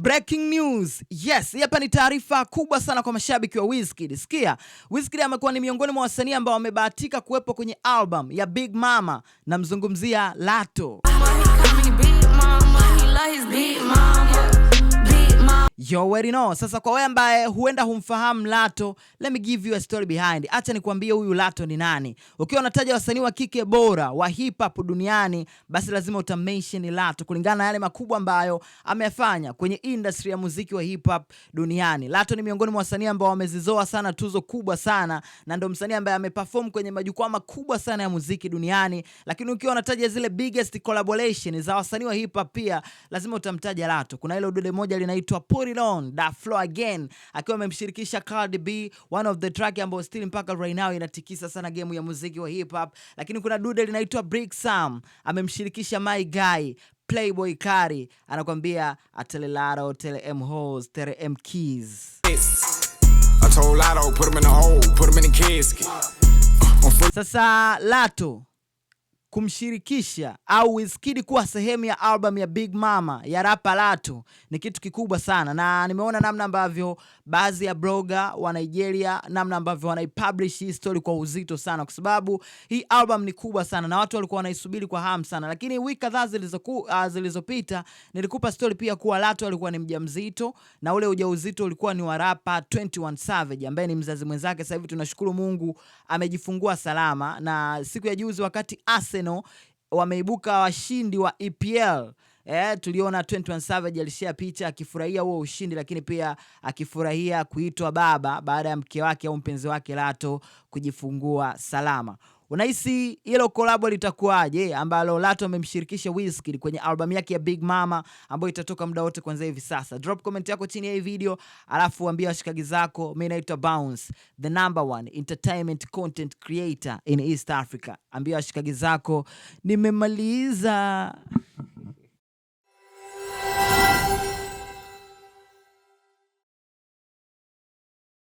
Breaking news. Yes, hapa ni taarifa kubwa sana kwa mashabiki wa Wizkid. Sikia, Wizkid amekuwa ni miongoni mwa wasanii ambao wamebahatika kuwepo kwenye album ya Big Mama, na mzungumzia Latto. You already know. Sasa kwa wewe ambaye huenda humfahamu Latto, let me give you a story behind. Acha nikwambie huyu Latto ni nani. Ukiwa unataja wasanii wa kike bora wa hip hop duniani, basi lazima utamention Latto kulingana na yale makubwa ambayo ameyafanya kwenye industry ya muziki wa hip hop duniani. Latto ni miongoni mwa wasanii ambao wamezizoa sana tuzo kubwa sana, na ndio msanii ambaye ameperform kwenye majukwaa makubwa sana ya muziki duniani. Lakini ukiwa unataja zile biggest collaboration za wasanii wa hip hop, pia lazima utamtaja Latto. Kuna ile dude moja linaitwa Put It On, That Flow Again, akiwa amemshirikisha Cardi B, one of the track ambayo still mpaka right now inatikisa sana game ya muziki wa hip hop. Lakini kuna dude linaitwa Brick Sam, amemshirikisha My Guy Playboy Carti, anakuambia atele Latto, tele M hoes, tele M keys. I told Latto put him in the hole, put him in the casket. Sasa Latto kumshirikisha au Wizkid kuwa sehemu ya album ya Big Mama ya rapa Latto ni kitu kikubwa sana, na nimeona namna ambavyo baadhi ya blogger wa Nigeria namna ambavyo wanaipublish hii story kwa uzito sana, kwa sababu hii album ni kubwa sana na watu walikuwa wanaisubiri kwa hamu sana. Lakini wiki kadhaa zilizopita nilikupa story pia kuwa Latto alikuwa ni mjamzito, na ule ujauzito ulikuwa ni wa rapa 21 Savage ambaye ni mzazi mwenzake. Sasa hivi tunashukuru Mungu amejifungua salama, na siku ya juzi wakati Arsenal wameibuka washindi wa EPL, tuliona 21 Savage alishare picha akifurahia huo ushindi, lakini pia akifurahia kuitwa baba baada ya mke wake au mpenzi wake Latto kujifungua salama. Unahisi hilo collab litakuwaje ambalo Latto amemshirikisha Wizkid kwenye album yake ya Big Mama ambayo itatoka muda wote kuanzia hivi sasa? Drop comment yako chini ya hii video, alafu ambia washikaji zako. Mimi naitwa Bounce, the #1 entertainment content creator in East Africa. Ambia washikaji zako nimemaliza.